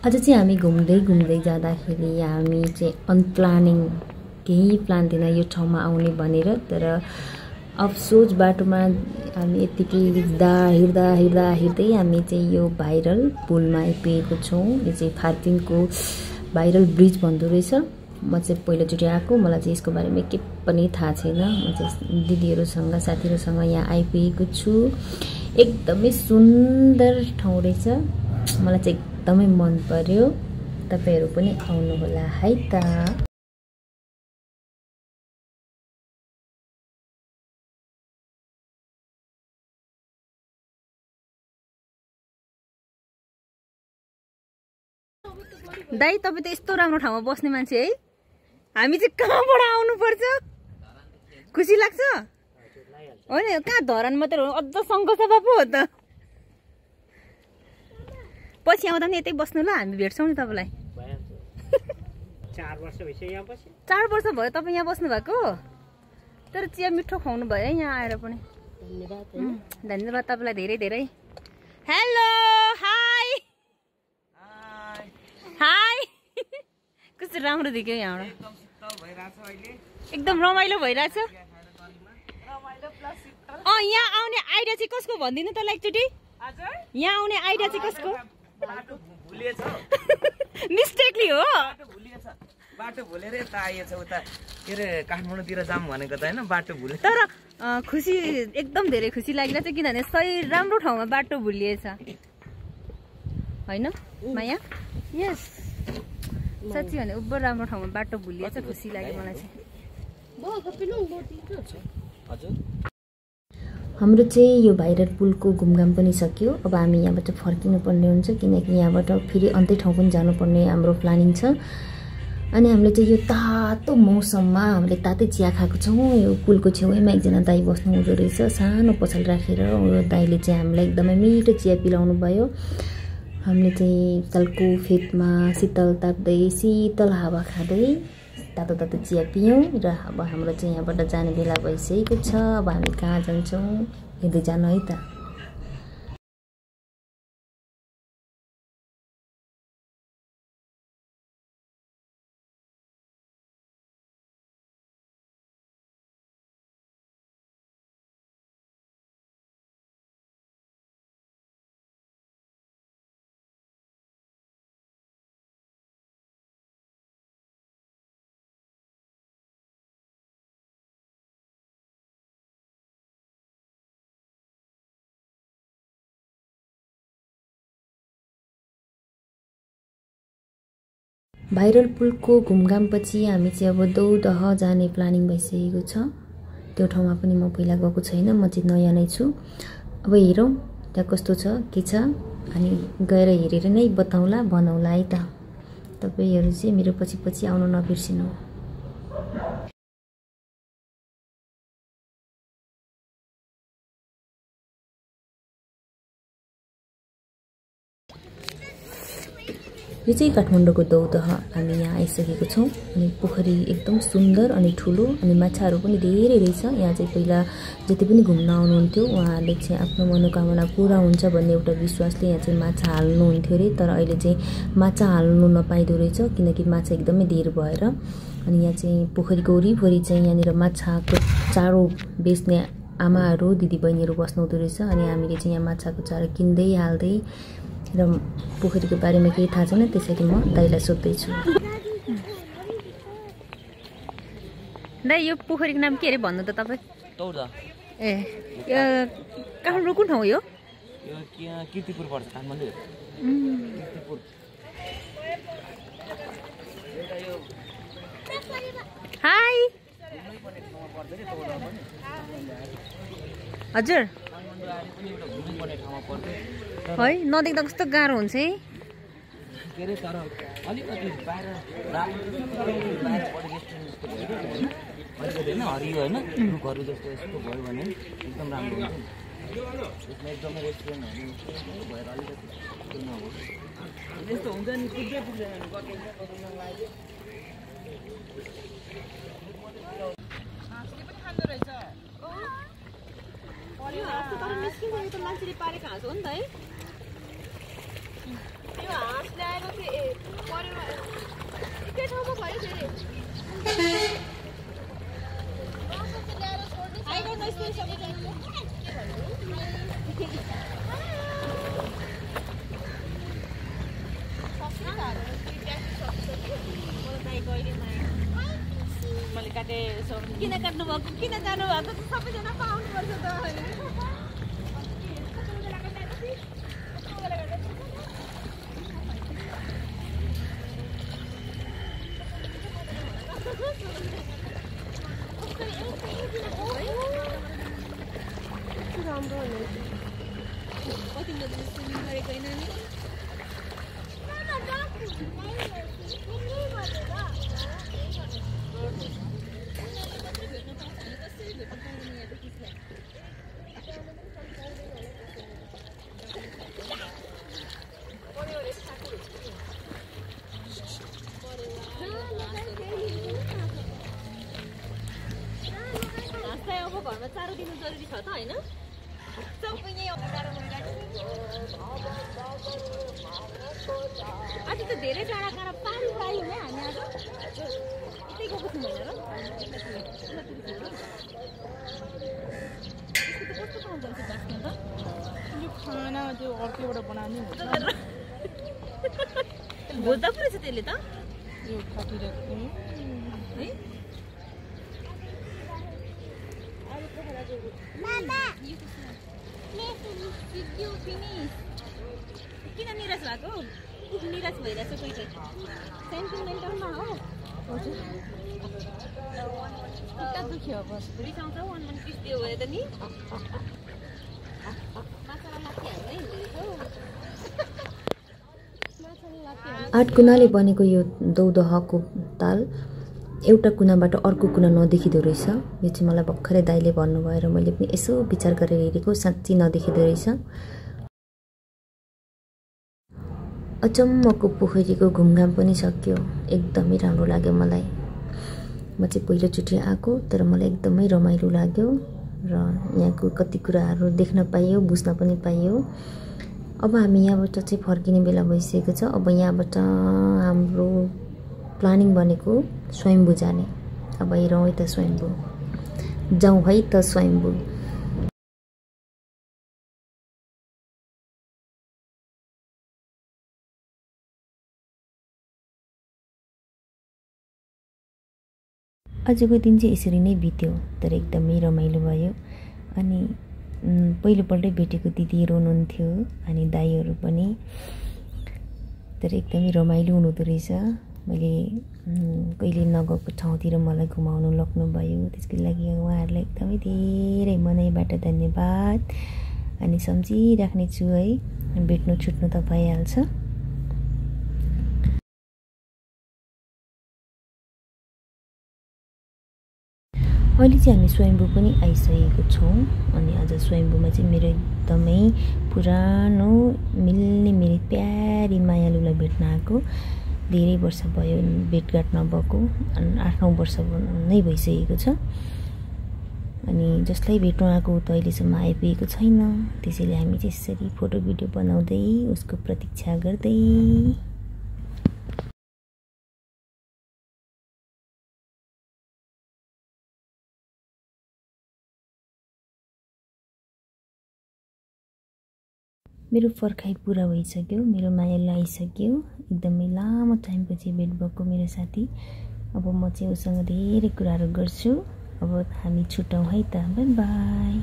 आज चाहिँ हामी घुम्दै जाँदाखेरि हामी चाहिँ अनप्लानिङ केही प्लान थिएन यो ठाउँमा आउने भनेर, तर अफसोस बाटोमा हामी यतिकै हिँड्दै हामी चाहिँ यो भाइरल पुलमा आइपुगेको छौँ। यो चाहिँ फार्पिङको भाइरल ब्रिज भन्दो रहेछ। म चाहिँ पहिलोचोटि आएको, मलाई चाहिँ यसको बारेमा के पनि थाहा छैन। म चाहिँ दिदीहरूसँग साथीहरूसँग यहाँ आइपुगेको छु। एकदमै सुन्दर ठाउँ रहेछ, मलाई चाहिँ एकदमै मन पर्यो। तपाईहरु पनि आउनु होला है त। दाइ तपाईं त यस्तो राम्रो ठाउँमा बस्ने मान्छे है, हामी चाहिँ कहाँबाट आउनु पर्छ? खुसी लाग्छ होइन? कहाँ धरान मात्र हो, अझ सङ्घर्ष बाबु हो त। पछि आउँदा नि यतै बस्नु ल, हामी भेट्छौँ नि तपाईलाई। 4 वर्ष भइसक्यो यहाँ बस्यो। 4 वर्ष भयो तपाईँ यहाँ बस्नु भएको, तर चिया मिठो खुवाउनु भयो है यहाँ आएर पनि। धन्यवाद तपाईलाई धेरै धेरै। हेलो हाई हाई कस्तो राम्रो देखियो यहाँबाट, एकदम रमाइलो भइरहेछ। यहाँ आउने आइडिया चाहिँ कसको भनिदिनु त एकचोटि? यहाँ आउने आइडिया चाहिँ कसको? मिस्टेकली हो, बाटो भुलेर यता आइएछ उता के अरे काठमाडौँतिर जाम भनेको त हैन, बाटो भुले। तर खुसी एकदम धेरै खुसी लागिरहेछ, किनभने सही राम्रो ठाउँमा बाटो भुलिएछ हैन माया? यस साँच्ची भने उब्बर राम्रो ठाउँमा बाटो भुलिएछ, खुसी लाग्यो मलाई चाहिँ। हाम्रो चाहिँ यो भाइरल पुलको घुमघाम पनि सक्यो। अब हामी यहाँबाट फर्किनु पर्ने हुन्छ, किनकि यहाँबाट फेरि अन्त्य ठाउँ पनि जानुपर्ने हाम्रो प्लानिङ छ। अनि हामीले चाहिँ यो तातो मौसममा हामीले तातै चिया खाएको छौँ। यो पुलको छेउमा एकजना दाइ बस्नु हुँदो रहेछ, सानो पसल राखेर। यो दाइले चाहिँ हामीलाई एकदमै मिठो चिया पिलाउनु भयो। हामीले चाहिँ तलको फेदमा शीतल ताप्दै शीतल हावा खाँदै तातो तातो चिया पियौँ। र अब हाम्रो चाहिँ यहाँबाट जाने बेला भइसकेको छ। अब हामी कहाँ जान्छौँ हेर्दै जानु है त। भाइरल पुलको घुमघामपछि हामी चाहिँ अब दौदह जाने प्लानिङ भइसकेको छ। त्यो ठाउँमा पनि म पहिला गएको छैन, म चाहिँ नयाँ नै छु। अब हेरौँ त्यहाँ कस्तो छ के छ, अनि गएर हेरेर नै बताउँला बनाउला है त। तपाईहरु चाहिँ मेरो पछि आउनु नबिर्सिनु। यो चाहिँ काठमाडौँको दौदह हामी यहाँ आइसकेको छौँ। अनि पोखरी एकदम सुन्दर अनि ठुलो, अनि माछाहरू पनि धेरै रहेछ। यहाँ चाहिँ पहिला जति पनि घुम्न आउनुहुन्थ्यो उहाँहरूले चाहिँ आफ्नो मनोकामना पुरा हुन्छ भन्ने एउटा विश्वासले यहाँ चाहिँ माछा हाल्नुहुन्थ्यो अरे। तर अहिले चाहिँ माछा हाल्नु नपाइदो रहेछ, किनकि माछा एकदमै धेर भएर। अनि यहाँ चाहिँ पोखरीको वरिपरि चाहिँ यहाँनिर माछाको चारो बेच्ने आमाहरू दिदीबहिनीहरू बस्नुहुँदो रहेछ। अनि हामीले चाहिँ यहाँ माछाको चारो किन्दै हाल्दै, र पोखरीको बारेमा केही थाहा छैन, त्यसैले म दाइलाई सोध्दैछु। दाइ यो पोखरीको नाम के अरे भन्नु त तपाईँ? दौदह। ए काठमाडौँ कुन ठाउँ यो? कीर्तिपुर पर्छ, काठमाडौँ कीर्तिपुर। हाई हजुर है, नदेख्दा कस्तो गाह्रो हुन्छ है। के अरे तर अलिकति बाहिर होइन हरियो होइन, रुखहरू जस्तो यस्तो भयो भने एकदम राम्रो हुन्छ। यसमा एकदमै रेस्टुरेन्टहरू भएर अलिकति यस्तो हुन्छ नि, पुग्दै पुग्दैन मान्छेले पारेको हाँस हो नि त है। यो हाँस ल्याएर चाहिँ मैले काटे किन काट्नु भएको किन जानु भएको सबैजना पाउनु पर्छ त राम्रो हुने कतिले स्विमिङ गरेको होइन नि अब घरमा चारो दिनु जरुरी छ त हैन सबै यहाँ अगाडि आज त धेरै टाढा टाढा पानी पायो नि हामी आज त्यही गएको थियौँ हैन र कस्तो काम गर्छ बास्न त यो खाना त्यो अर्कोबाट बनाउने हुन्छ भोज्दा पो रहेछ त्यसले त यो खाटिरहेको है Mama, you finish. किन निराश भएको? निराश भइरहेछ कोही चाहिँ सेन्टिमेन्टलमा हो खुट्टा दुख्यो बस रिसाउँछ 1 मन पिस दियो भयो त नि माछालाई लात्ती हाल्दै 8 कुनाले बनेको यो दौदहको ताल एउटा कुनाबाट अर्को कुना नदेखिदो रहेछ। यो चाहिँ मलाई भर्खरै दाइले भन्नुभयो र मैले पनि यसो विचार गरेर हेरेको साँच्चै नदेखिदो रहेछ। अचम्मको पोखरीको घुमघाम पनि सक्यो। एकदमै राम्रो लाग्यो मलाई। म चाहिँ पहिलोचोटि आएको तर मलाई एकदमै रमाइलो लाग्यो र यहाँको कति कुराहरू देख्न पाइयो बुझ्न पनि पाइयो। अब हामी यहाँबाट चाहिँ फर्किने बेला भइसकेको छ। अब यहाँबाट हाम्रो प्लानिङ बनेको स्वयम्भू जाने। अब हेरौँ है त स्वयम्भू जाउँ है त स्वयम्भू। आजको दिन चाहिँ यसरी नै बित्यो तर एकदमै रमाइलो भयो। अनि पहिलोपल्टै भेटेको दिदी रोनुहुन्थ्यो अनि दाइहरू पनि तर एकदमै रमाइलो हुनुहुँदो रहेछ। मैले कहिले नगएको ठाउँतिर मलाई घुमाउनु लग्नुभयो त्यसको लागि उहाँहरूलाई एकदमै धेरै मनैबाट धन्यवाद। अनि सम्झिराख्नेछु है भेट्नु छुट्नु त भइहाल्छ। अहिले चाहिँ हामी स्वयम्भू पनि आइसकेको छौँ। अनि आज स्वयम्भूमा चाहिँ मेरो एकदमै पुरानो मिल्ने मेरो प्यारी मायालुलाई भेट्न आएको। धेरै वर्ष भयो भेटघाट नभएको 8-9 वर्ष नै भइसकेको छ। अनि जसलाई भेट्न आएको त अहिलेसम्म आइपुगेको छैन। त्यसैले हामी चाहिँ यसरी फोटो भिडियो बनाउँदै उसको प्रतीक्षा गर्दै मेरो पर्खाइ पुरा भइसक्यो। मेरो माया आइसक्यो। एकदमै लामो टाइमपछि भेट भएको मेरो साथी। अब म चाहिँ उसँग धेरै कुराहरू गर्छु। अब हामी छुटौँ है त। By by.